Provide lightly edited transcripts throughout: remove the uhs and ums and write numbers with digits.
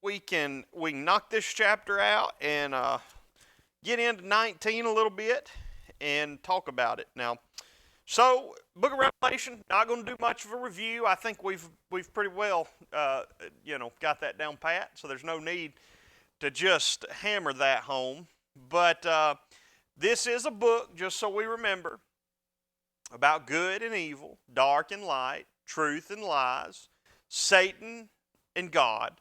we can knock this chapter out and get into 19 a little bit and talk about it now. So, Book of Revelation, not going to do much of a review. I think we've pretty well got that down pat. So there's no need to just hammer that home. But this is a book, just so we remember, about good and evil, dark and light, truth and lies, Satan and God.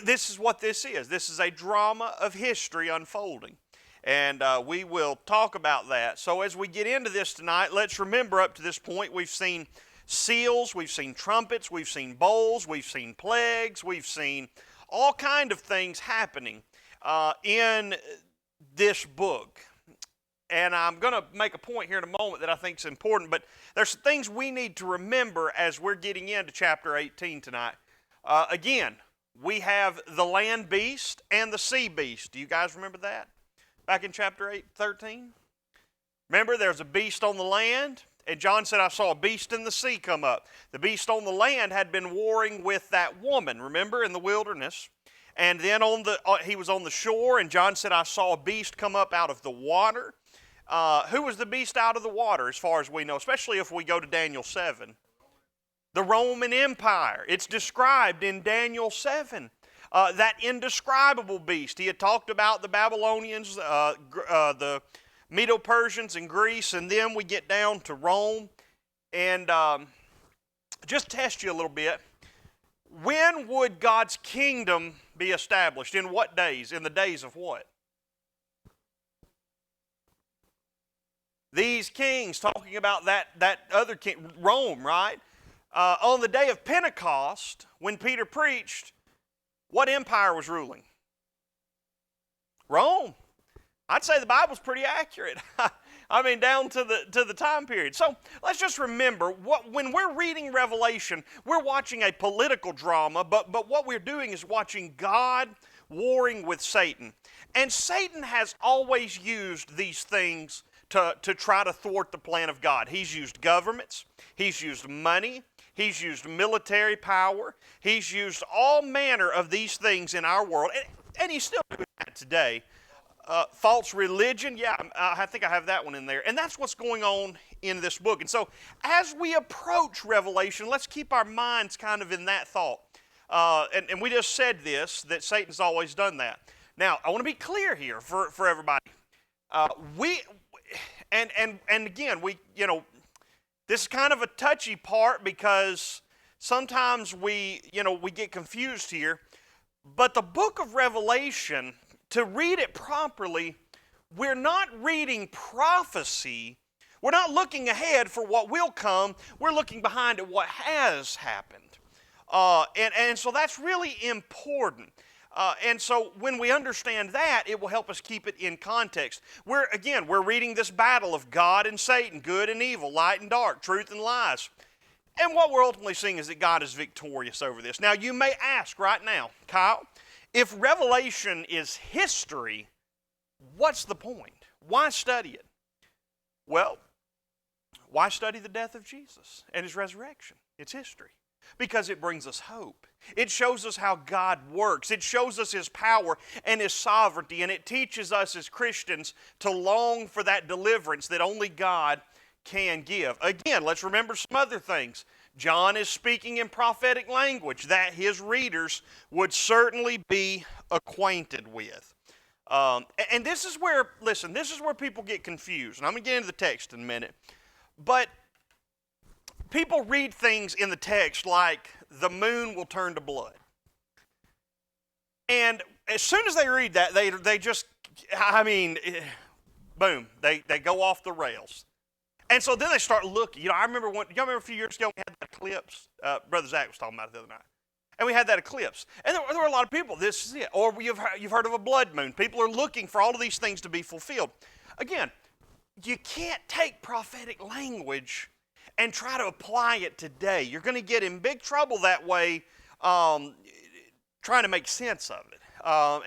This is what this is. This is a drama of history unfolding. And we will talk about that. So as we get into this tonight, let's remember up to this point we've seen seals, we've seen trumpets, we've seen bowls, we've seen plagues, we've seen all kind of things happening in this book. And I'm going to make a point here in a moment that I think is important, but there's some things we need to remember as we're getting into chapter 18 tonight. Again, we have the land beast and the sea beast. Do you guys remember that? Back in chapter 13? Remember, there's a beast on the land, and John said, I saw a beast in the sea come up. The beast on the land had been warring with that woman, remember, in the wilderness. And then he was on the shore, and John said, I saw a beast come up out of the water. Who was the beast out of the water, as far as we know, especially if we go to Daniel 7? The Roman Empire. It's described in Daniel 7. That indescribable beast. He had talked about the Babylonians, the Medo-Persians in Greece, and then we get down to Rome. And just test you a little bit. When would God's kingdom be established? In what days? In the days of what? These kings, talking about that other king, Rome, right? On the day of Pentecost, when Peter preached, what empire was ruling? Rome. I'd say the Bible's pretty accurate. I mean, down to the time period. So let's just remember, when we're reading Revelation, we're watching a political drama, but what we're doing is watching God warring with Satan. And Satan has always used these things to try to thwart the plan of God. He's used governments. He's used money. He's used military power. He's used all manner of these things in our world. And he's still doing that today. False religion, yeah, I think I have that one in there. And that's what's going on in this book. And so as we approach Revelation, let's keep our minds kind of in that thought. And we just said this, that Satan's always done that. Now, I want to be clear here for everybody. And again, this is kind of a touchy part because sometimes we get confused here. But the book of Revelation, to read it properly, we're not reading prophecy. We're not looking ahead for what will come. We're looking behind at what has happened. And so that's really important. And so when we understand that, it will help us keep it in context. We're reading this battle of God and Satan, good and evil, light and dark, truth and lies. And what we're ultimately seeing is that God is victorious over this. Now, you may ask right now, Kyle, if Revelation is history, what's the point? Why study it? Well, why study the death of Jesus and His resurrection? It's history. Because it brings us hope. It shows us how God works. It shows us His power and His sovereignty. And it teaches us as Christians to long for that deliverance that only God can give. Again, let's remember some other things. John is speaking in prophetic language that his readers would certainly be acquainted with. And this is where people get confused. And I'm going to get into the text in a minute. But people read things in the text like the moon will turn to blood. And as soon as they read that, they just, boom, they go off the rails. And so then they start looking. I remember y'all remember a few years ago we had that eclipse? Brother Zach was talking about it the other night. And we had that eclipse. And there were a lot of people, this is it. Or you've heard of a blood moon. People are looking for all of these things to be fulfilled. Again, you can't take prophetic language and try to apply it today. You're going to get in big trouble that way trying to make sense of it.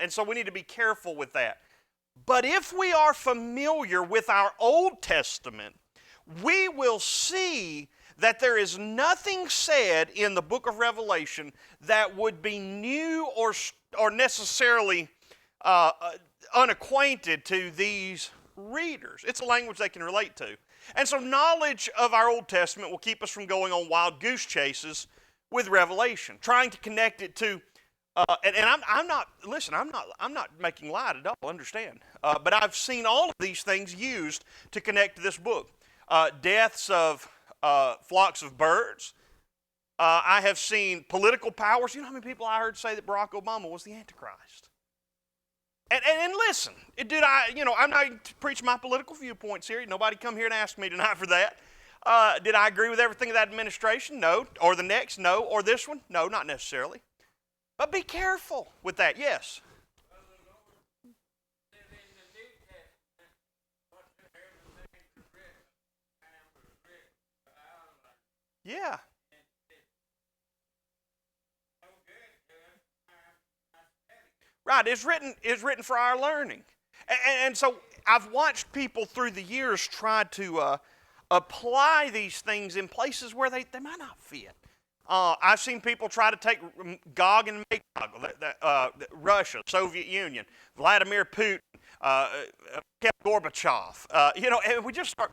And so we need to be careful with that. But if we are familiar with our Old Testament, we will see that there is nothing said in the book of Revelation that would be new or necessarily unacquainted to these readers. It's a language they can relate to. And so knowledge of our Old Testament will keep us from going on wild goose chases with Revelation, trying to connect it to, I'm not making light at all, understand. But I've seen all of these things used to connect to this book. Deaths of flocks of birds. I have seen political powers. You know how many people I heard say that Barack Obama was the Antichrist? And listen, I'm not preaching my political viewpoints here. Nobody come here and ask me tonight for that. Did I agree with everything of that administration? No. Or the next? No. Or this one? No, not necessarily. But be careful with that, yes. Yeah. Right, it's written for our learning. And so I've watched people through the years try to apply these things in places where they might not fit. I've seen people try to take Gog and Magog, Russia, Soviet Union, Vladimir Putin, Gorbachev, and we just start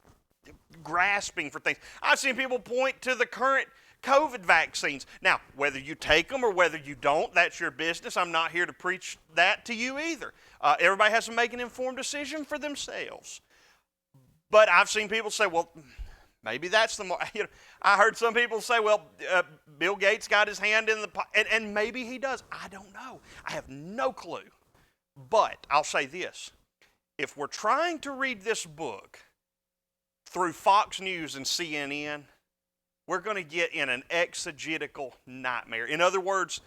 grasping for things. I've seen people point to the current COVID vaccines. Now, whether you take them or whether you don't, that's your business. I'm not here to preach that to you either. Everybody has to make an informed decision for themselves. But I've seen people say, well, maybe that's the more, I heard some people say, well, Bill Gates got his hand in the pot, and maybe he does. I don't know. I have no clue. But I'll say this. If we're trying to read this book through Fox News and CNN, we're going to get in an exegetical nightmare. In other words,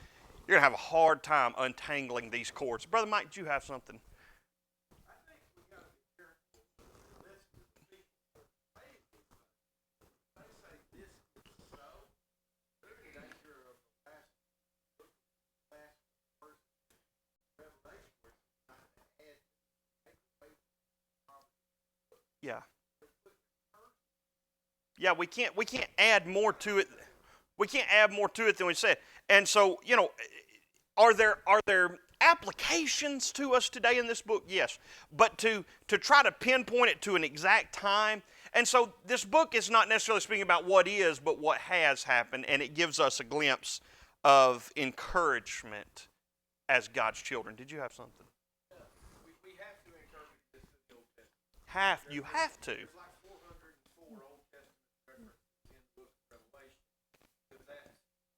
you're going to have a hard time untangling these cords. Brother Mike, do you have something? Yeah. Yeah, we can't add more to it. We can't add more to it than we said. And so, are there applications to us today in this book? Yes. But to try to pinpoint it to an exact time. And so this book is not necessarily speaking about what is, but what has happened, and it gives us a glimpse of encouragement as God's children. Did you have something? We have to interpret this in the Old Testament. You have to. There's like 404 Old Testament references in the book of Revelation, because that's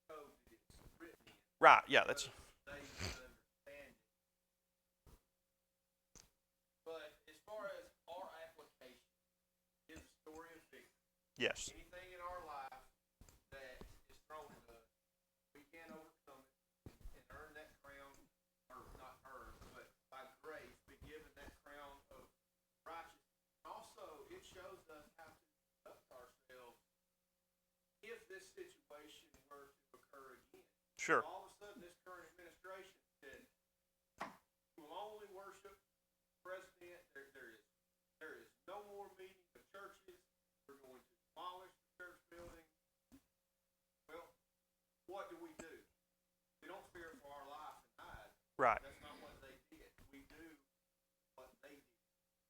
code that it's written in. Right, yeah, that's... But as far as our application, is the story of victory. Yes. Anything in our life that is thrown at us, we can't overcome it and earn that crown, or not earn, but by grace, be given that crown of righteousness. Also, it shows us how to conduct ourselves if this situation were to occur again. Sure. All of a sudden, this current administration said, you will only worship the president. There is no more meeting of churches. We're going to demolish the church building. Well, what do? We don't fear for our life and hide. Right. That's not what they did. We do what they did.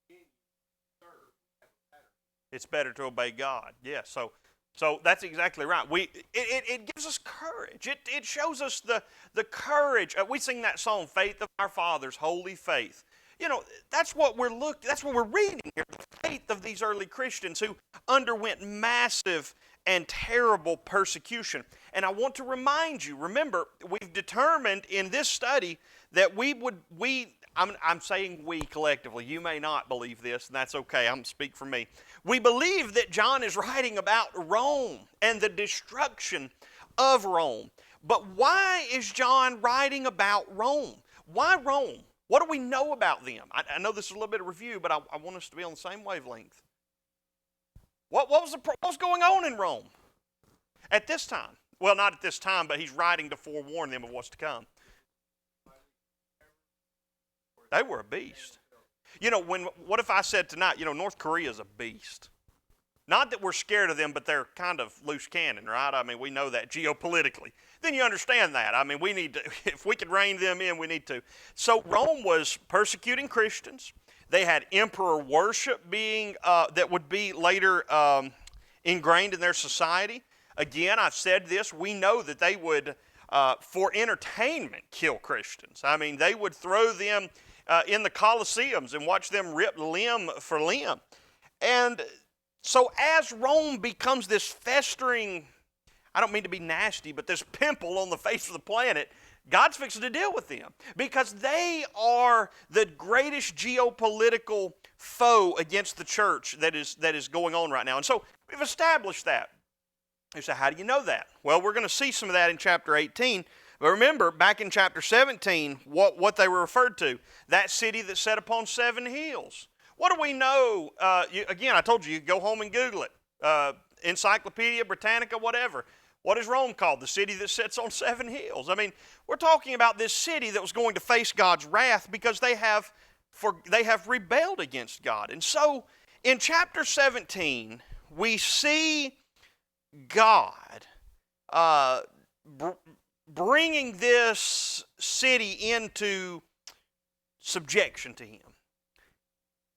Continue to serve. Have a pattern. It's better to obey God. Yes. So that's exactly right. It gives us courage. It shows us the courage. We sing that song, "Faith of Our Fathers, Holy Faith." That's what we're reading here. The faith of these early Christians who underwent massive and terrible persecution. And I want to remind you, remember, we've determined in this study that I'm saying we collectively. You may not believe this, and that's okay. I'm speak for me. We believe that John is writing about Rome and the destruction of Rome. But why is John writing about Rome? Why Rome? What do we know about them? I know this is a little bit of review, but I want us to be on the same wavelength. What was going on in Rome at this time? Well, not at this time, but he's writing to forewarn them of what's to come. They were a beast. What if I said tonight, North Korea is a beast? Not that we're scared of them, but they're kind of loose cannon, right? I mean, we know that geopolitically. Then you understand that. I mean, we need to, if we could rein them in, we need to. So Rome was persecuting Christians. They had emperor worship being, that would be later ingrained in their society. Again, I've said this, we know that they would, for entertainment, kill Christians. I mean, they would throw them in the Colosseums and watch them rip limb for limb. And so as Rome becomes this festering, I don't mean to be nasty, but this pimple on the face of the planet, God's fixing to deal with them because they are the greatest geopolitical foe against the church that is going on right now. And so we've established that. You say, how do you know that? Well, we're going to see some of that in chapter 18. But remember, back in chapter 17, what they were referred to, that city that sat upon 7 hills. What do we know? Again, I told you go home and Google it. Encyclopedia Britannica, whatever. What is Rome called? The city that sits on 7 hills. I mean, we're talking about this city that was going to face God's wrath because they have rebelled against God. And so in chapter 17, we see God bringing this city into subjection to him.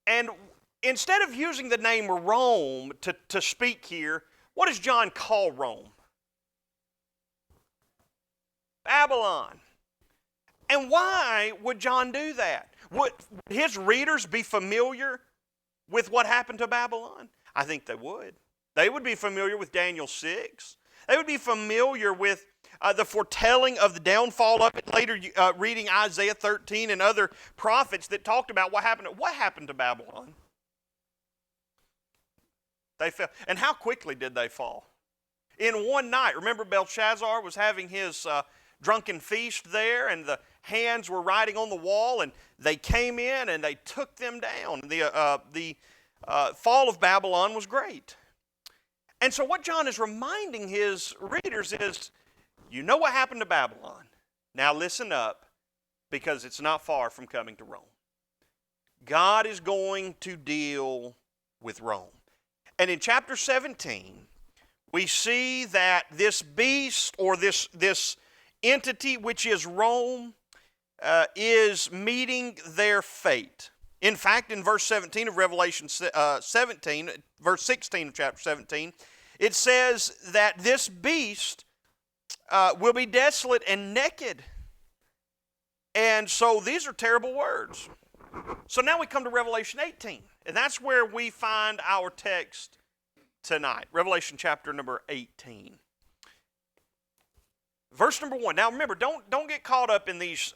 And instead of using the name Rome to speak here, what does John call Rome? Babylon. And why would John do that? Would his readers be familiar with what happened to Babylon? I think they would. They would be familiar with Daniel 6. They would be familiar with the foretelling of the downfall of it. Later, reading Isaiah 13 and other prophets that talked about what happened to Babylon. They fell. And how quickly did they fall? In one night. Remember, Belshazzar was having his drunken feast there, and the hands were writing on the wall, and they came in and they took them down. The fall of Babylon was great. And so what John is reminding his readers is, you know what happened to Babylon. Now listen up, because it's not far from coming to Rome. God is going to deal with Rome. And in chapter 17, we see that this beast, or this entity which is Rome, is meeting their fate. In fact, in verse 17 of Revelation 17, verse 16 of chapter 17, it says that this beast will be desolate and naked. And so these are terrible words. So now we come to Revelation 18, and that's where we find our text tonight. Revelation chapter number 18. Verse number 1. Now remember, don't get caught up in these,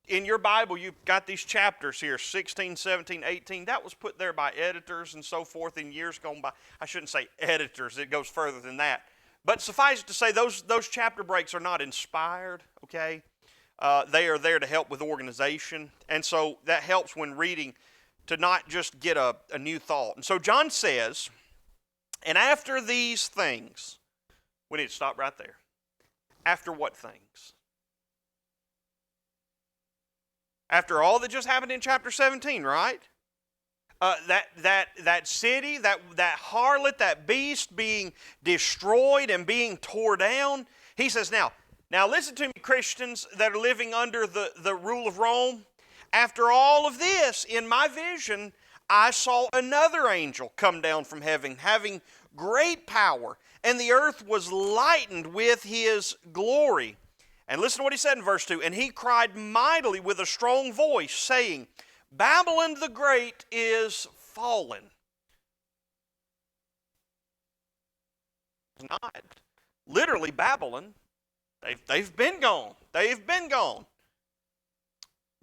in your Bible you've got these chapters here, 16, 17, 18. That was put there by editors and so forth in years gone by. I shouldn't say editors, it goes further than that. But suffice it to say, those chapter breaks are not inspired, okay? They are there to help with organization. And so that helps when reading to not just get a new thought. And so John says, and after these things, we need to stop right there. After what things? After all that just happened in chapter 17, right? That city, that harlot, that beast being destroyed and being tore down. He says, now listen to me, Christians that are living under the rule of Rome. After all of this, in my vision, I saw another angel come down from heaven, having great power, and the earth was lightened with his glory. And listen to what he said in verse 2. And he cried mightily with a strong voice, saying, Babylon the Great is fallen. It's not literally Babylon. They've been gone. They've been gone.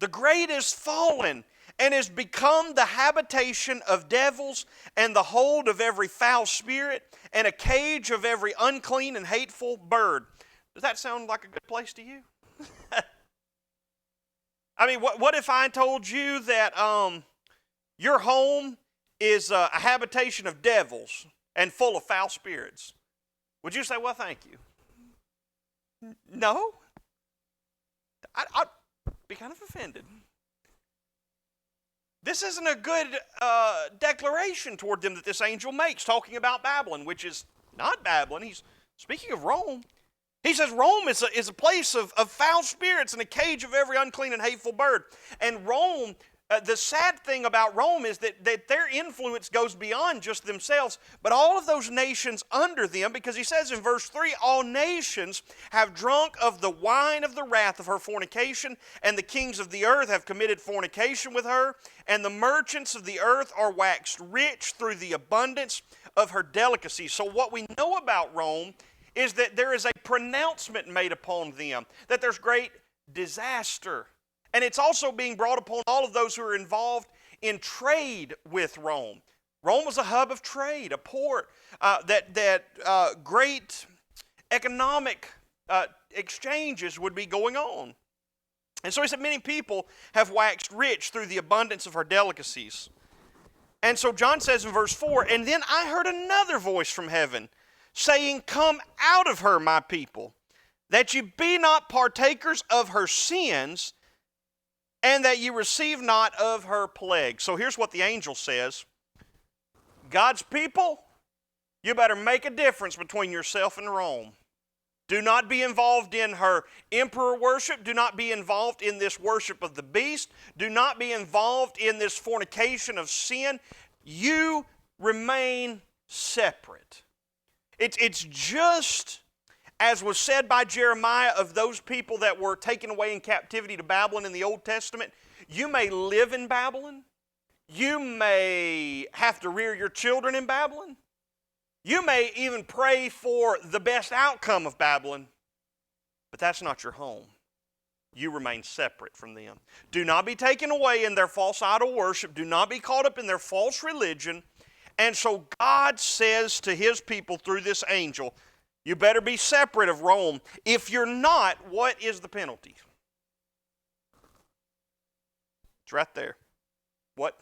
The great is fallen, and is become the habitation of devils, and the hold of every foul spirit, and a cage of every unclean and hateful bird. Does that sound like a good place to you? I mean, what if I told you that your home is a habitation of devils and full of foul spirits? Would you say, well, thank you? No? I'd be kind of offended. this isn't a good declaration toward them that this angel makes, talking about Babylon, which is not Babylon. He's speaking of Rome. He says Rome is a place of foul spirits and a cage of every unclean and hateful bird. And Rome, the sad thing about Rome is that their influence goes beyond just themselves, but all of those nations under them, because he says in verse 3, all nations have drunk of the wine of the wrath of her fornication, and the kings of the earth have committed fornication with her, and the merchants of the earth are waxed rich through the abundance of her delicacies. So what we know about Rome is that there is a pronouncement made upon them, that there's great disaster. And it's also being brought upon all of those who are involved in trade with Rome. Rome was a hub of trade, a port, that great economic exchanges would be going on. And so he said many people have waxed rich through the abundance of her delicacies. And so John says in verse 4, and then I heard another voice from heaven saying, come out of her, my people, that you be not partakers of her sins, and that you receive not of her plague. So here's what the angel says. God's people, you better make a difference between yourself and Rome. Do not be involved in her emperor worship. Do not be involved in this worship of the beast. Do not be involved in this fornication of sin. You remain separate. It's just as was said by Jeremiah of those people that were taken away in captivity to Babylon in the Old Testament. You may live in Babylon. You may have to rear your children in Babylon. You may even pray for the best outcome of Babylon, but that's not your home. You remain separate from them. Do not be taken away in their false idol worship. Do not be caught up in their false religion. And so God says to his people through this angel, you better be separate of Rome. If you're not, what is the penalty? It's right there. What?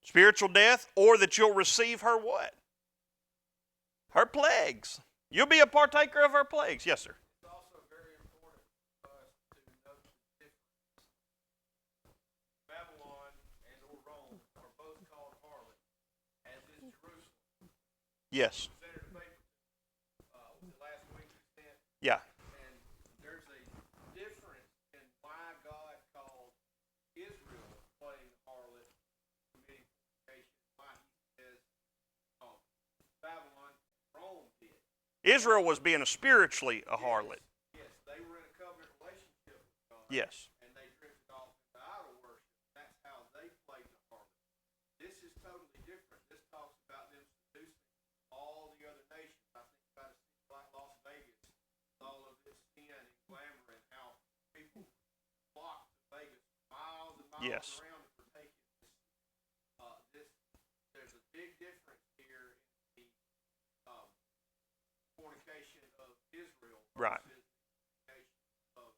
Spiritual death, or that you'll receive her what? Her plagues. You'll be a partaker of her plagues. Yes, sir. It's also very important for us to note the difference. Babylon and or Rome are both called harlot, as is Jerusalem. Yes. Last week we spent. Yeah. And there's a difference in why God called Israel playing harlot, committing fornication, why he says Babylon, Rome did. Israel was being spiritually a harlot. Yes, they were in a covenant relationship with God. Yes. And they drifted off into idol worship. That's how they played the harlot. This is totally different. This talks about them seducing all the other nations. I think about a city like Las Vegas, all of its sin and glamour, and how people flock to Vegas miles and miles Yes. around to partake in this. There's a big difference here in the fornication of Israel Right. versus the fornication of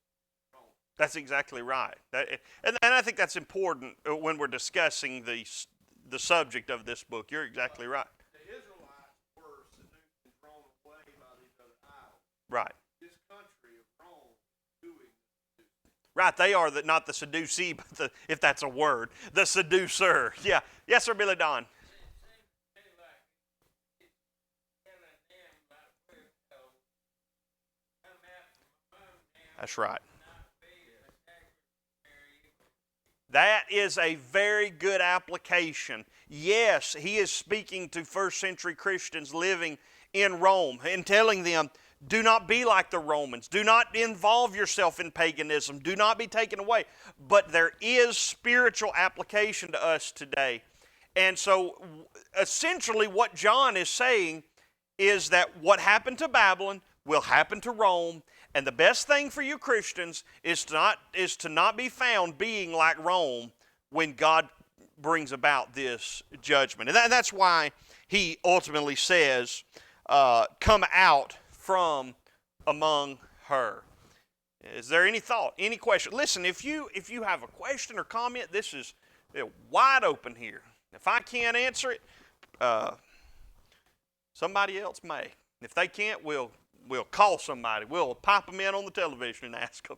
Rome. That's exactly right. And I think that's important when we're discussing the subject of this book. You're exactly right. The Israelites were seduced and drawn away by these other idols. Right. This country of Rome doing the seducing. Right. They are not the seducee, but if that's a word, the seducer. Yeah. Yes, sir, Billy Don. That's right. That is a very good application. Yes, he is speaking to first century Christians living in Rome and telling them, do not be like the Romans. Do not involve yourself in paganism. Do not be taken away. But there is spiritual application to us today. And so essentially what John is saying is that what happened to Babylon will happen to Rome. And the best thing for you Christians is to not be found being like Rome when God brings about this judgment. And that's why he ultimately says, come out from among her. Is there any thought, any question? Listen, if you have a question or comment, this is wide open here. If I can't answer it, somebody else may. If they can't, we'll call somebody. We'll pop them in on the television and ask them.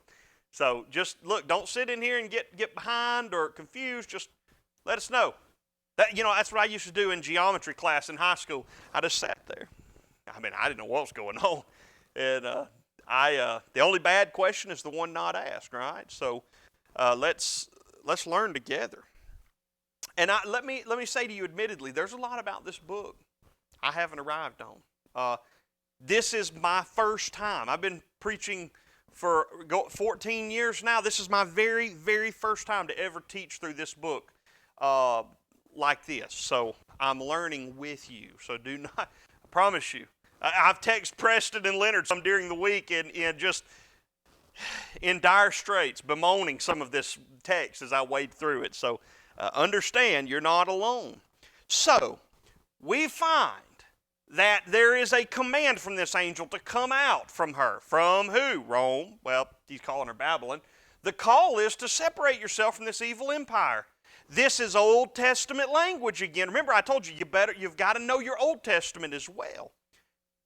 So just look, don't sit in here and get behind or confused. Just let us know. That's what I used to do in geometry class in high school. I just sat there. I mean, I didn't know what was going on. And the only bad question is the one not asked, right? So let's learn together. And let me say to you admittedly, there's a lot about this book I haven't arrived on. This is my first time. I've been preaching for 14 years now. This is my very, very first time to ever teach through this book like this. So I'm learning with you. So do not, I promise you. I've texted Preston and Leonard some during the week and just in dire straits, bemoaning some of this text as I wade through it. So understand, you're not alone. So we find that there is a command from this angel to come out from her. From who? Rome. Well, he's calling her Babylon. The call is to separate yourself from this evil empire. This is Old Testament language again. Remember, I told you, you've got to know your Old Testament as well.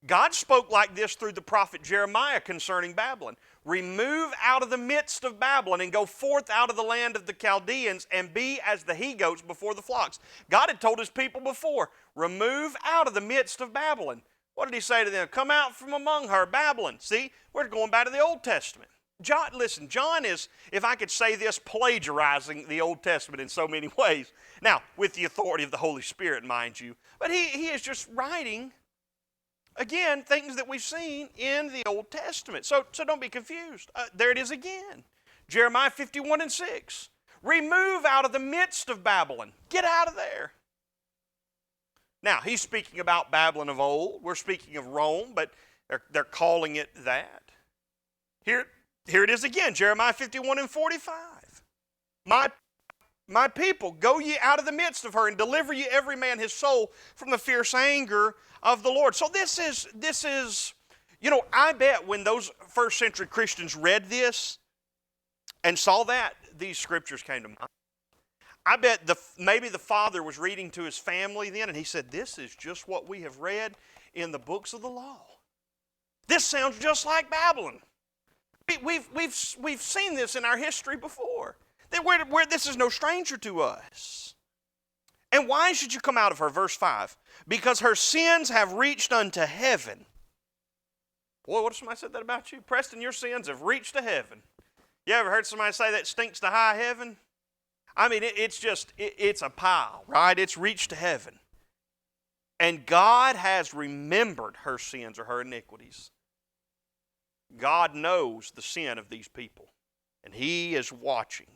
God spoke like this through the prophet Jeremiah concerning Babylon. Remove out of the midst of Babylon and go forth out of the land of the Chaldeans and be as the he-goats before the flocks. God had told his people before, remove out of the midst of Babylon. What did he say to them? Come out from among her, Babylon. See, we're going back to the Old Testament. John is, if I could say this, plagiarizing the Old Testament in so many ways. Now, with the authority of the Holy Spirit, mind you. But he is just writing, again, things that we've seen in the Old Testament. So don't be confused. There it is again. Jeremiah 51:6. Remove out of the midst of Babylon. Get out of there. Now, he's speaking about Babylon of old. We're speaking of Rome, but they're calling it that. Here it is again, Jeremiah 51:45. My people, go ye out of the midst of her and deliver ye every man his soul from the fierce anger of the Lord. So this is, I bet when those first century Christians read this and saw that, these scriptures came to mind. I bet maybe the father was reading to his family then and he said, this is just what we have read in the books of the law. This sounds just like Babylon. We've seen this in our history before. Where this is no stranger to us. And why should you come out of her? Verse 5. Because her sins have reached unto heaven. Boy, what if somebody said that about you? Preston, your sins have reached to heaven. You ever heard somebody say that stinks to high heaven? I mean, it's a pile, right? It's reached to heaven. And God has remembered her sins or her iniquities. God knows the sin of these people. And he is watching.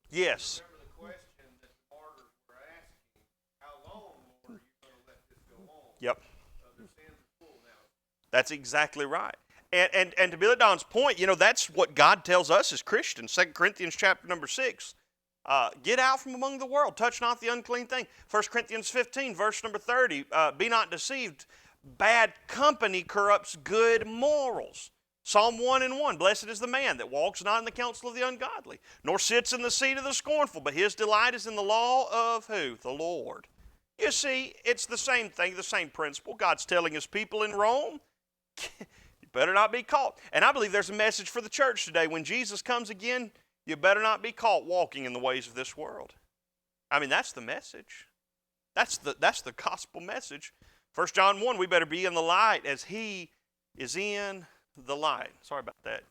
Yes. Remember the question that the martyrs were asking, how long, Lord, are you going to let this go on? Yep. Their sins are full now. That's exactly right. And to Billy Don's point, that's what God tells us as Christians. 2 Corinthians chapter number 6. Get out from among the world. Touch not the unclean thing. 1 Corinthians 15, verse number 30. Be not deceived. Bad company corrupts good morals. Psalm 1:1, blessed is the man that walks not in the counsel of the ungodly, nor sits in the seat of the scornful, but his delight is in the law of who? The Lord. You see, it's the same thing, the same principle. God's telling his people in Rome, you better not be caught. And I believe there's a message for the church today. When Jesus comes again, you better not be caught walking in the ways of this world. I mean, that's the message. That's the gospel message. 1 John 1, we better be in the light as he is in the light. Sorry about that.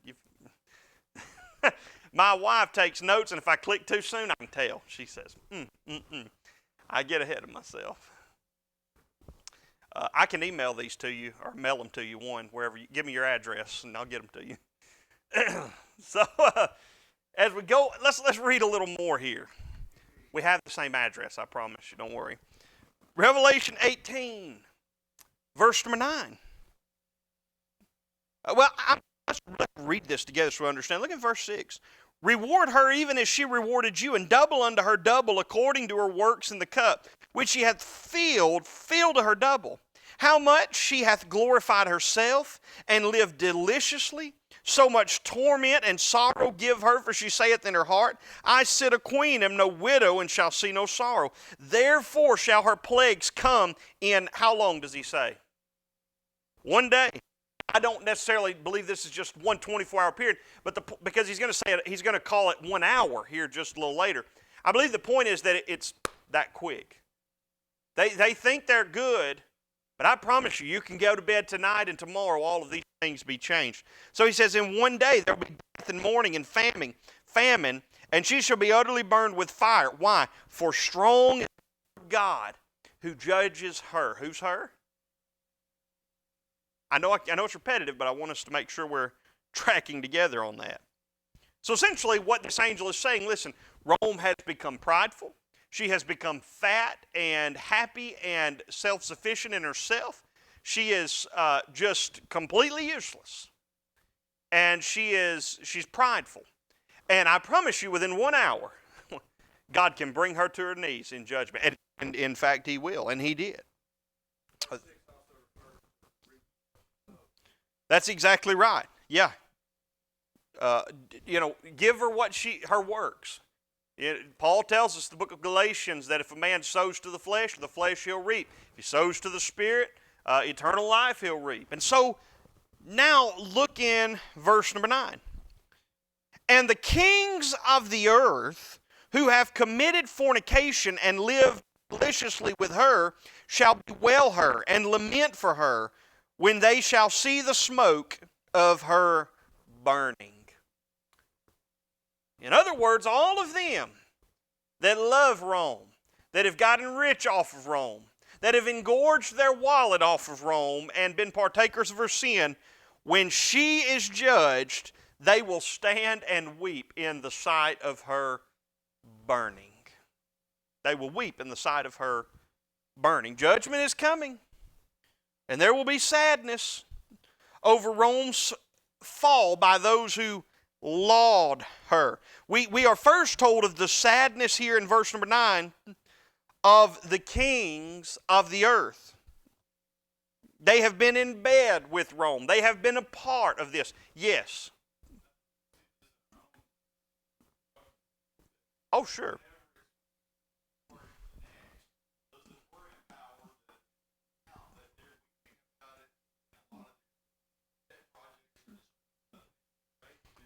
My wife takes notes, and if I click too soon, I can tell. She says, I get ahead of myself. I can email these to you or mail them to you, wherever you give me your address, and I'll get them to you. So as we go, let's read a little more here. We have the same address, I promise you. Don't worry. Revelation 18, verse number 9. Let's read this together so we understand. Look at verse 6. Reward her even as she rewarded you, and double unto her double according to her works in the cup, which she hath filled, fill to her double. How much she hath glorified herself, and lived deliciously, so much torment and sorrow give her, for she saith in her heart, I sit a queen, am no widow, and shall see no sorrow. Therefore shall her plagues come in, how long does he say? One day. I don't necessarily believe this is just one 24-hour period, but because he's going to say it, he's going to call it 1 hour here just a little later. I believe the point is that it's that quick. They think they're good, but I promise you, you can go to bed tonight and tomorrow all of these things be changed. So he says, in one day there will be death and mourning and famine, and she shall be utterly burned with fire. Why? For strong is God who judges her. Who's her? I know it's repetitive, but I want us to make sure we're tracking together on that. So essentially what this angel is saying, listen, Rome has become prideful. She has become fat and happy and self-sufficient in herself. She is just completely useless. And she's prideful. And I promise you, within 1 hour, God can bring her to her knees in judgment. And in fact, he will, and he did. That's exactly right. Yeah. Give her her works. Paul tells us in the book of Galatians that if a man sows to the flesh he'll reap. If he sows to the Spirit, eternal life he'll reap. And so now look in verse number 9. And the kings of the earth who have committed fornication and lived deliciously with her shall bewail her and lament for her when they shall see the smoke of her burning. In other words, all of them that love Rome, that have gotten rich off of Rome, that have engorged their wallet off of Rome and been partakers of her sin, when she is judged, they will stand and weep in the sight of her burning. They will weep in the sight of her burning. Judgment is coming. And there will be sadness over Rome's fall by those who laud her. We are first told of the sadness here in verse number 9 of the kings of the earth. They have been in bed with Rome. They have been a part of this. Yes. Oh, sure.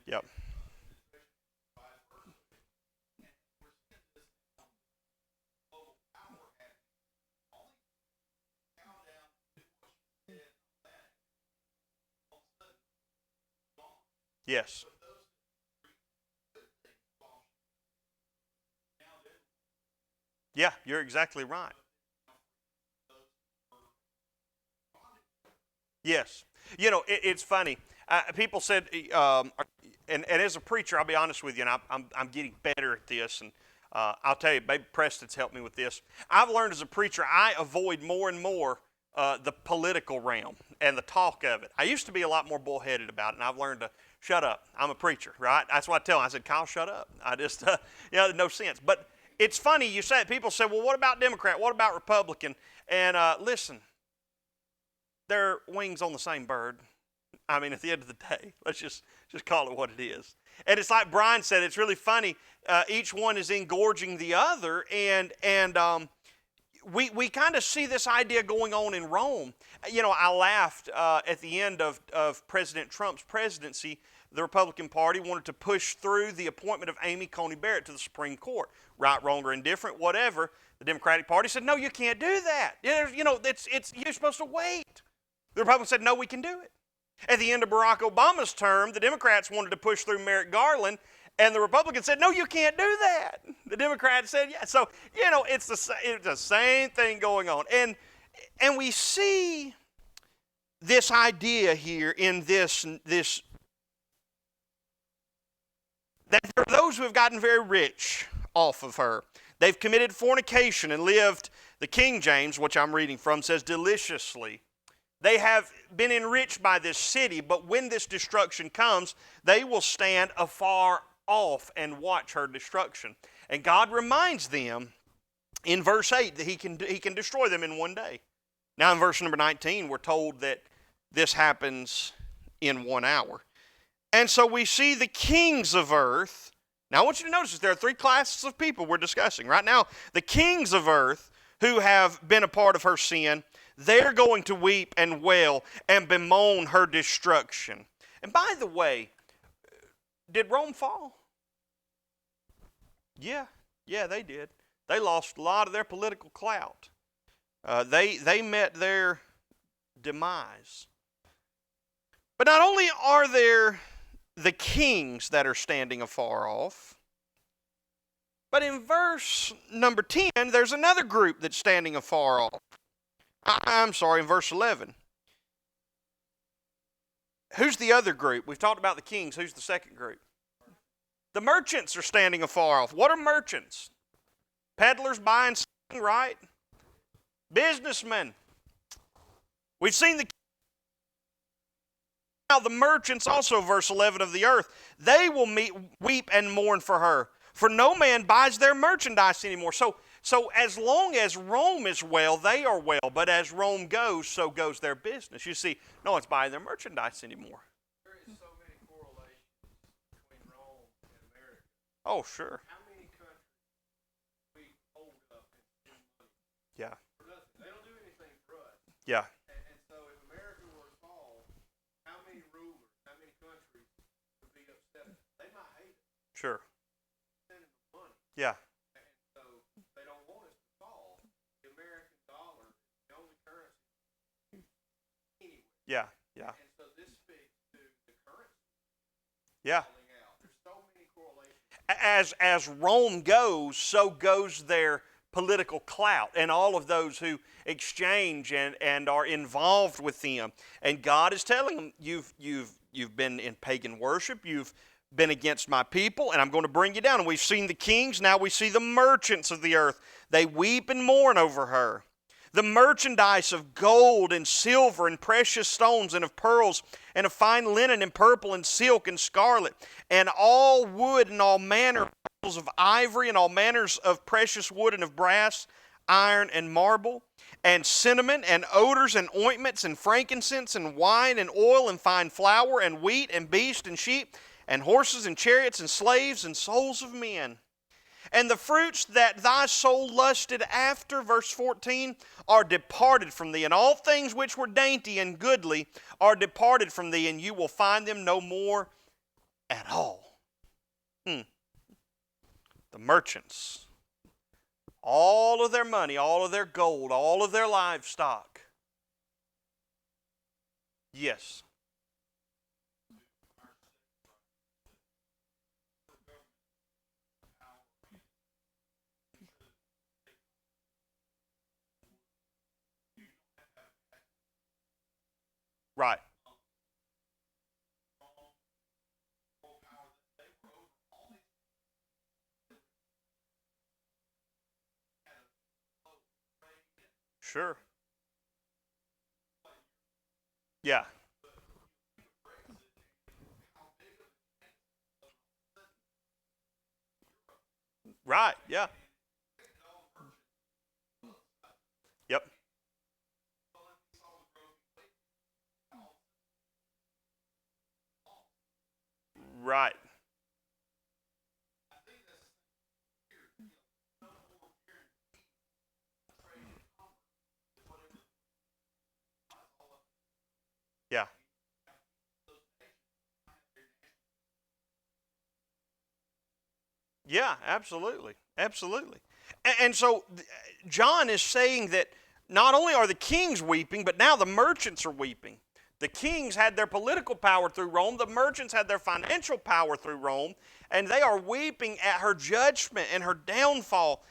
Yep. Yes. Yeah, you're exactly right. Yes. It's funny. People said, and as a preacher, I'll be honest with you, and I'm getting better at this, and I'll tell you, baby Preston's helped me with this. I've learned as a preacher, I avoid more and more the political realm and the talk of it. I used to be a lot more bullheaded about it, and I've learned to shut up. I'm a preacher, right? That's what I tell them. I said, Kyle, shut up. I just, no sense. But it's funny, people say, well, what about Democrat? What about Republican? And listen, they're wings on the same bird. I mean, at the end of the day, let's just call it what it is. And it's like Brian said, it's really funny. Each one is engorging the other, and we kind of see this idea going on in Rome. I laughed at the end of President Trump's presidency. The Republican Party wanted to push through the appointment of Amy Coney Barrett to the Supreme Court. Right, wrong, or indifferent, whatever. The Democratic Party said, no, you can't do that. You're supposed to wait. The Republicans said, no, we can do it. At the end of Barack Obama's term, the Democrats wanted to push through Merrick Garland, and the Republicans said, no, you can't do that. The Democrats said, yeah. So, it's the same thing going on. And we see this idea here in this that there are those who have gotten very rich off of her. They've committed fornication and lived, the King James, which I'm reading from, says deliciously. They have been enriched by this city, but when this destruction comes, they will stand afar off and watch her destruction. And God reminds them in verse 8 that he can destroy them in one day. Now in verse number 19, we're told that this happens in 1 hour. And so we see the kings of earth. Now I want you to notice there are three classes of people we're discussing. Right now, the kings of earth who have been a part of her sin, they're going to weep and wail and bemoan her destruction. And by the way, did Rome fall? Yeah, they did. They lost a lot of their political clout. They met their demise. But not only are there the kings that are standing afar off, but in verse number 10, there's another group that's standing afar off. I'm sorry, in verse 11. Who's the other group? We've talked about the kings. Who's the second group? The merchants are standing afar off. What are merchants? Peddlers buying something, right? Businessmen. We've seen the merchants also, verse 11 of the earth. They will weep and mourn for her, for no man buys their merchandise anymore. So as long as Rome is well, they are well. But as Rome goes, so goes their business. You see, no one's buying their merchandise anymore. There is so many correlations between Rome and America. Oh, sure. How many countries we hold up and spend money? Yeah. For nothing. They don't do anything for us. Yeah. And so if America were to fall, how many rulers, how many countries would be upset? They might hate us. Sure. Sending them money. Yeah. And so they don't want us to fall. The American dollar is the only currency anywhere. Yeah. Yeah. And so this speaks to the currency. Yeah. Falling out. There's so many correlations. As Rome goes, so goes their political clout and all of those who exchange and are involved with them. And God is telling them, you've been in pagan worship, you've been against my people, and I'm going to bring you down. And we've seen the kings, now we see the merchants of the earth. They weep and mourn over her. The merchandise of gold and silver and precious stones and of pearls and of fine linen and purple and silk and scarlet and all wood and all manner of ivory and all manners of precious wood and of brass, iron and marble and cinnamon and odors and ointments and frankincense and wine and oil and fine flour and wheat and beast and sheep and horses and chariots and slaves and souls of men. And the fruits that thy soul lusted after, verse 14, are departed from thee. And all things which were dainty and goodly are departed from thee, and you will find them no more at all. The merchants, all of their money, all of their gold, all of their livestock. Yes. Right. Sure. Yeah. Right, yeah. Yep. Right. Yeah. Yeah, absolutely. Absolutely. And so John is saying that not only are the kings weeping, but now the merchants are weeping. The kings had their political power through Rome. The merchants had their financial power through Rome. And they are weeping at her judgment and her downfall.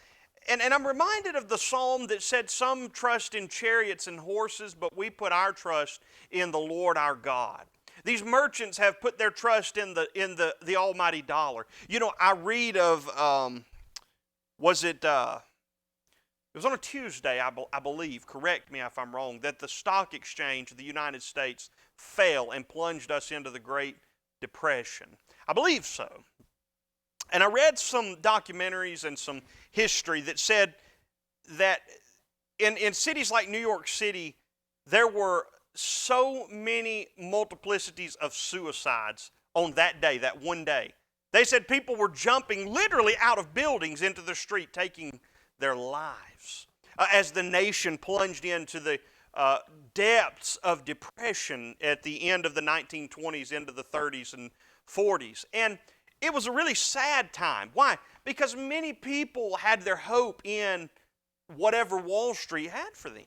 And I'm reminded of the psalm that said, some trust in chariots and horses, but we put our trust in the Lord our God. These merchants have put their trust in the almighty dollar. You know, I read of, it was on a Tuesday, I believe, correct me if I'm wrong, that the stock exchange of the United States fell and plunged us into the Great Depression. I believe so. And I read some documentaries and some history that said that in cities like New York City, there were so many multiplicities of suicides on that day, that one day. They said people were jumping literally out of buildings into the street, taking their lives as the nation plunged into the depths of depression at the end of the 1920s, into the 30s and 40s. And it was a really sad time. Why? Because many people had their hope in whatever Wall Street had for them.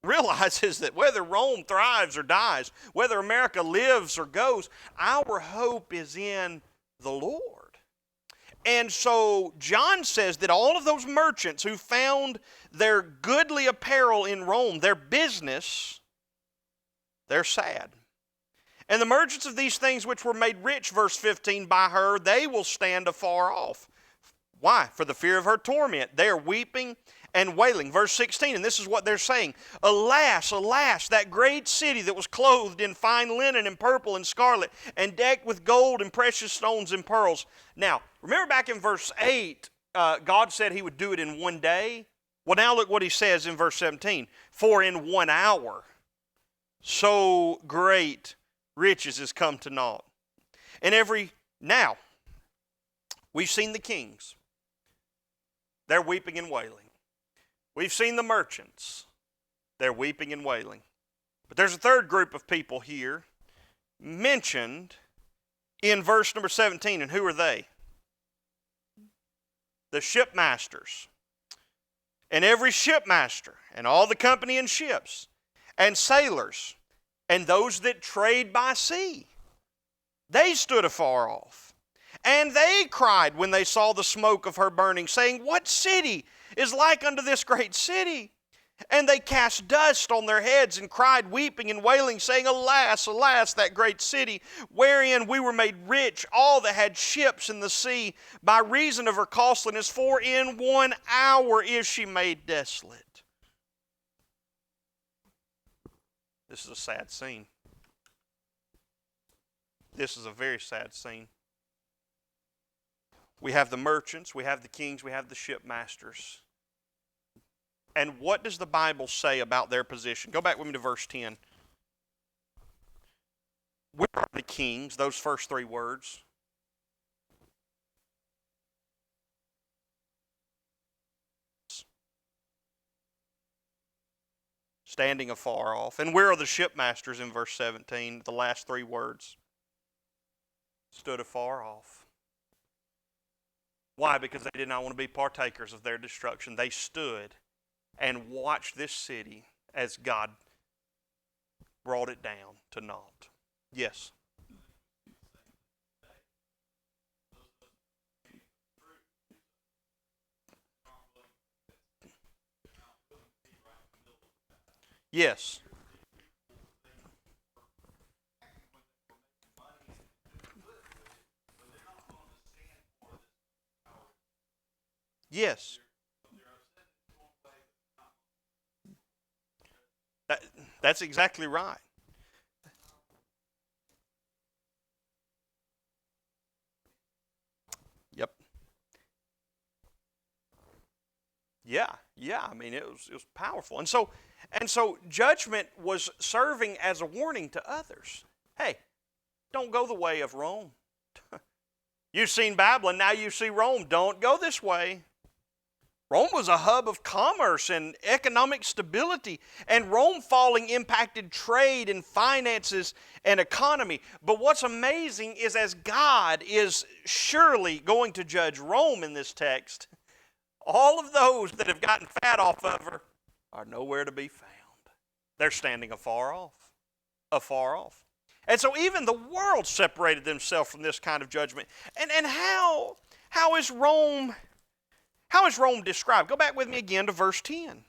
Realizes that whether Rome thrives or dies, whether America lives or goes, our hope is in the Lord. And so John says that all of those merchants who found their goodly apparel in Rome, their business, they're sad. And the merchants of these things which were made rich, verse 15, by her, they will stand afar off. Why? For the fear of her torment. They are weeping and wailing. Verse 16, and this is what they're saying. Alas, alas, that great city that was clothed in fine linen and purple and scarlet and decked with gold and precious stones and pearls. Now, remember back in verse 8, God said he would do it in one day. Well, now look what he says in verse 17. For in 1 hour, so great riches has come to naught. And now, we've seen the kings. They're weeping and wailing. We've seen the merchants. They're weeping and wailing. But there's a third group of people here mentioned in verse number 17. And who are they? The shipmasters. And every shipmaster and all the company in ships and sailors and those that trade by sea. They stood afar off. And they cried when they saw the smoke of her burning, saying, what city is like unto this great city? And they cast dust on their heads and cried, weeping and wailing, saying, alas, alas, that great city, wherein we were made rich, all that had ships in the sea, by reason of her costliness, for in 1 hour is she made desolate. This is a sad scene. This is a very sad scene. We have the merchants, we have the kings, we have the shipmasters. And what does the Bible say about their position? Go back with me to verse 10. Where are the kings? Those first 3 words. Standing afar off. And where are the shipmasters in verse 17? The last 3 words. Stood afar off. Why? Because they did not want to be partakers of their destruction. They stood and watched this city as God brought it down to naught. Yes. Yes. Yes. That's exactly right. Yep. Yeah. I mean, it was powerful. And so judgment was serving as a warning to others. Hey, don't go the way of Rome. You've seen Babylon, now you see Rome. Don't go this way. Rome was a hub of commerce and economic stability, and Rome falling impacted trade and finances and economy. But what's amazing is as God is surely going to judge Rome in this text, all of those that have gotten fat off of her are nowhere to be found. They're standing afar off. Afar off. And so even the world separated themselves from this kind of judgment. And how is Rome described? Go back with me again to verse 10.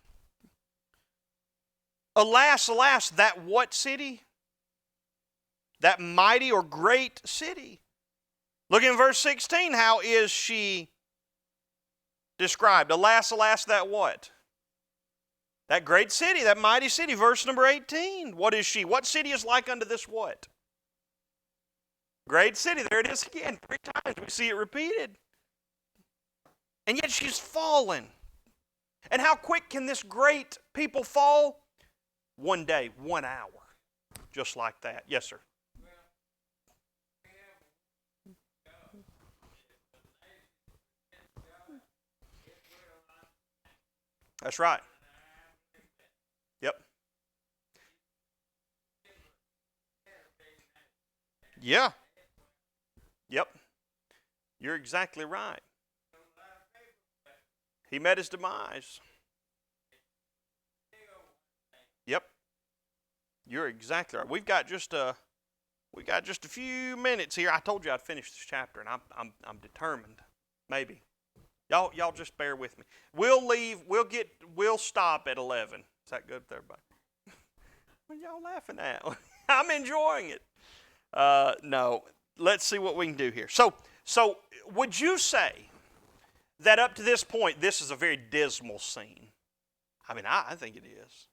Alas, alas, that what city? That mighty or great city. Look in verse 16. How is she described? Alas, alas, that what? That great city, that mighty city. Verse number 18. What is she? What city is like unto this what? Great city. There it is again. 3 times we see it repeated. And yet she's fallen. And how quick can this great people fall? 1 day, 1 hour. Just like that. Yes, sir. Well, That's right. Yep. Yeah. Yep. You're exactly right. He met his demise. Yep. You're exactly right. We got just a few minutes here. I told you I'd finish this chapter, and I'm determined. Maybe. Y'all just bear with me. We'll leave. We'll stop at 11. Is that good with everybody? What are y'all laughing at? I'm enjoying it. No. Let's see what we can do here. So would you say that up to this point, this is a very dismal scene? I mean, I think it is.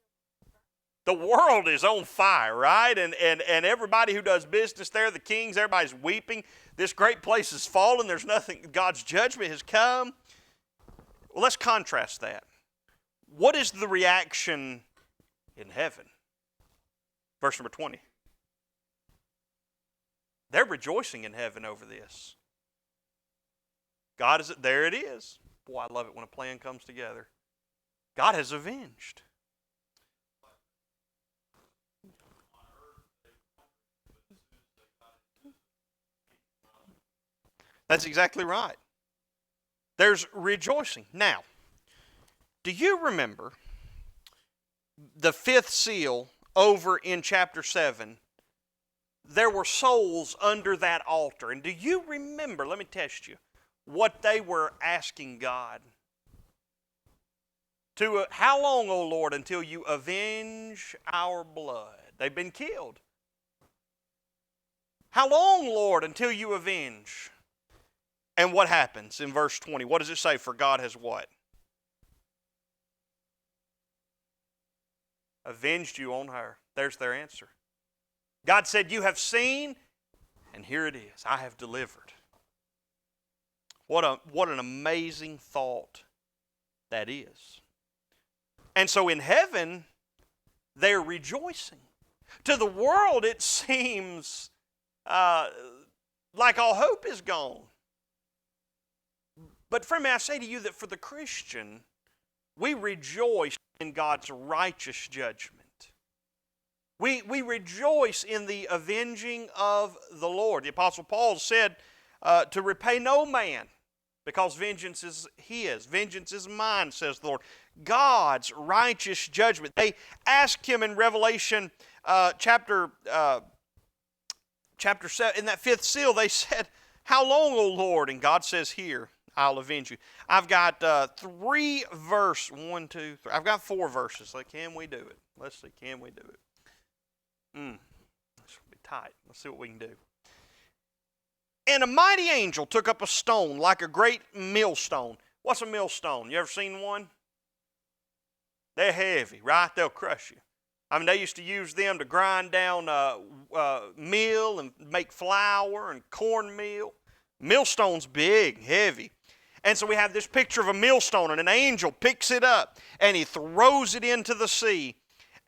The world is on fire, right? And everybody who does business there, the kings, everybody's weeping. This great place is fallen. There's nothing. God's judgment has come. Well, let's contrast that. What is the reaction in heaven? Verse number 20. They're rejoicing in heaven over this. God is, there it is. Boy, I love it when a plan comes together. God has avenged. That's exactly right. There's rejoicing. Now, do you remember the fifth seal over in chapter 7? There were souls under that altar. And do you remember, let me test you, what they were asking God? How long, O Lord, until you avenge our blood? They've been killed. How long, Lord, until you avenge? And what happens in verse 20? What does it say? For God has what? Avenged you on her. There's their answer. God said, you have seen, and here it is. I have delivered. What an amazing thought that is. And so in heaven, they're rejoicing. To the world, it seems like all hope is gone. But friend, may I say to you that for the Christian, we rejoice in God's righteous judgment. We rejoice in the avenging of the Lord. The Apostle Paul said to repay no man, because vengeance is his. Vengeance is mine, says the Lord. God's righteous judgment. They asked him in Revelation chapter 7, in that fifth seal, they said, how long, O Lord? And God says here, I'll avenge you. I've got 3 verses. 1, 2, 3. I've got 4 verses. Like, can we do it? Let's see. Can we do it? This will be tight. Let's see what we can do. And a mighty angel took up a stone like a great millstone. What's a millstone? You ever seen one? They're heavy, right? They'll crush you. I mean, they used to use them to grind down meal and make flour and cornmeal. Millstone's big, heavy. And so we have this picture of a millstone, and an angel picks it up, and he throws it into the sea,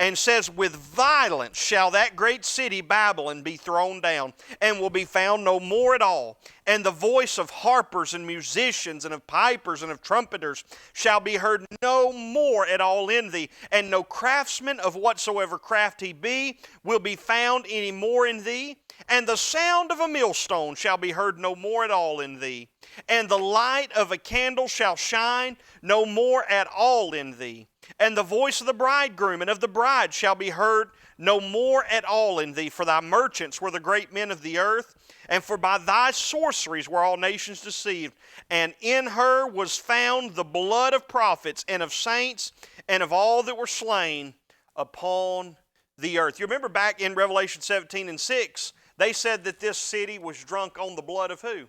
and says, with violence shall that great city Babylon be thrown down, and will be found no more at all. And the voice of harpers and musicians and of pipers and of trumpeters shall be heard no more at all in thee. And no craftsman of whatsoever craft he be will be found any more in thee. And the sound of a millstone shall be heard no more at all in thee. And the light of a candle shall shine no more at all in thee. And the voice of the bridegroom and of the bride shall be heard no more at all in thee. For thy merchants were the great men of the earth, and for by thy sorceries were all nations deceived. And in her was found the blood of prophets and of saints and of all that were slain upon the earth. You remember back in Revelation 17 and 6, they said that this city was drunk on the blood of who?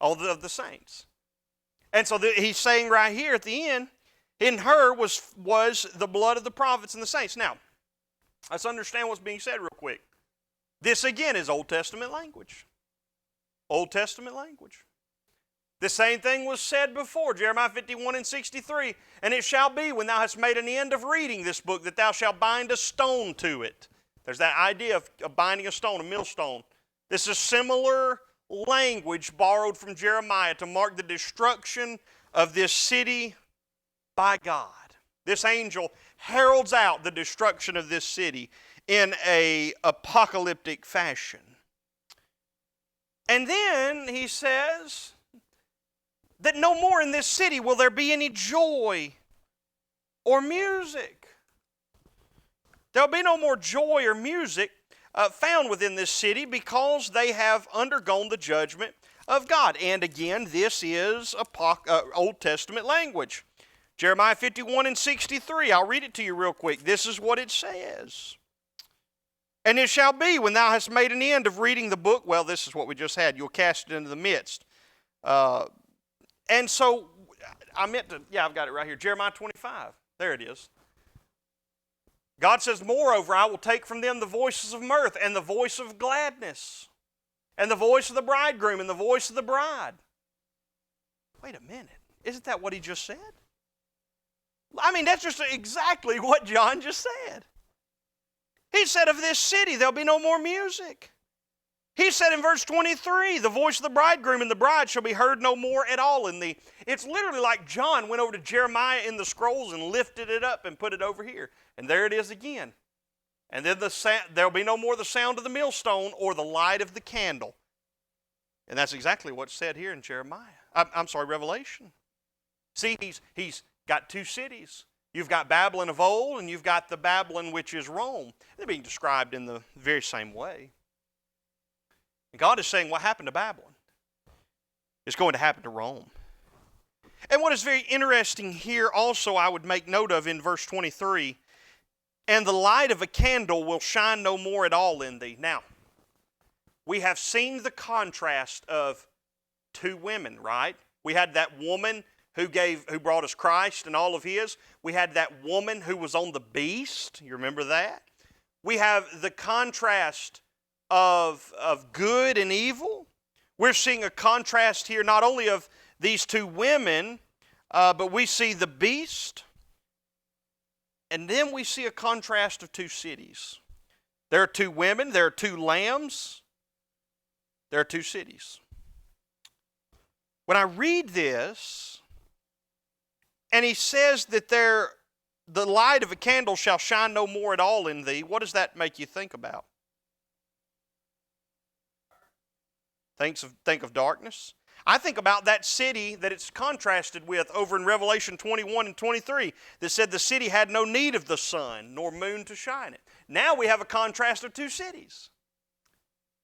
Of the saints. And so he's saying right here at the end, in her was the blood of the prophets and the saints. Now, let's understand what's being said real quick. This again is Old Testament language. Old Testament language. The same thing was said before, Jeremiah 51 and 63. And it shall be, when thou hast made an end of reading this book, that thou shalt bind a stone to it. There's that idea of binding a stone, a millstone. This is similar language borrowed from Jeremiah to mark the destruction of this city by God. This angel heralds out the destruction of this city in an apocalyptic fashion. And then he says that no more in this city will there be any joy or music. There'll be no more joy or music found within this city because they have undergone the judgment of God. And again, this is Old Testament language. Jeremiah 51 and 63, I'll read it to you real quick. This is what it says. And it shall be, when thou hast made an end of reading the book, well, this is what we just had, you'll cast it into the midst. And so, I meant to, I've got it right here, Jeremiah 25. There it is. God says, moreover, I will take from them the voices of mirth and the voice of gladness and the voice of the bridegroom and the voice of the bride. Wait a minute. Isn't that what he just said? I mean, that's just exactly what John just said. He said of this city, there'll be no more music. He said in verse 23, the voice of the bridegroom and the bride shall be heard no more at all in thee. It's literally like John went over to Jeremiah in the scrolls and lifted it up and put it over here. And there it is again. And then there'll be no more the sound of the millstone or the light of the candle. And that's exactly what's said here in Revelation. See, he's got two cities. You've got Babylon of old, and you've got the Babylon which is Rome. They're being described in the very same way. And God is saying what happened to Babylon is going to happen to Rome. And what is very interesting here also I would make note of in verse 23, and the light of a candle will shine no more at all in thee. Now, we have seen the contrast of two women, right? We had that woman who brought us Christ and all of his. We had that woman who was on the beast. You remember that? We have the contrast of good and evil. We're seeing a contrast here not only of these two women, but we see the beast. And then we see a contrast of two cities. There are two women, there are two lambs, there are two cities. When I read this, and he says that the light of a candle shall shine no more at all in thee, what does that make you think about? Think of darkness. I think about that city that it's contrasted with over in Revelation 21 and 23 that said the city had no need of the sun nor moon to shine it. Now we have a contrast of two cities.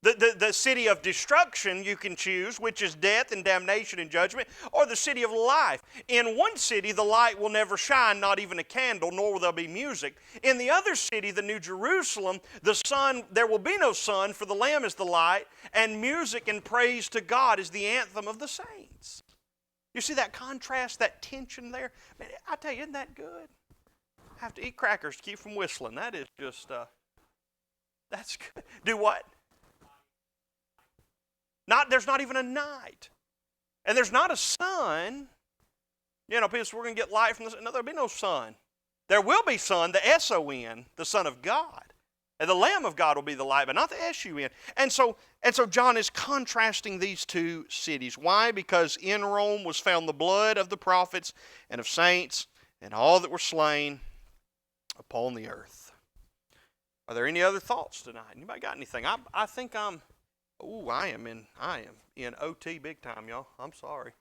The city of destruction you can choose, which is death and damnation and judgment, or the city of life. In one city, the light will never shine, not even a candle, nor will there be music. In the other city, the New Jerusalem, the sun, there will be no sun, for the Lamb is the light, and music and praise to God is the anthem of the saints. You see that contrast, that tension there? Man, I tell you, isn't that good? I have to eat crackers to keep from whistling. That is just, that's good. Do what? There's not even a night. And there's not a sun. You know, people say we're going to get light from the sun. No, there'll be no sun. There will be sun, the S-O-N, the Son of God. And the Lamb of God will be the light, but not the S-U-N. And so John is contrasting these two cities. Why? Because in Rome was found the blood of the prophets and of saints and all that were slain upon the earth. Are there any other thoughts tonight? Anybody got anything? I think I am in OT big time, y'all. I'm sorry.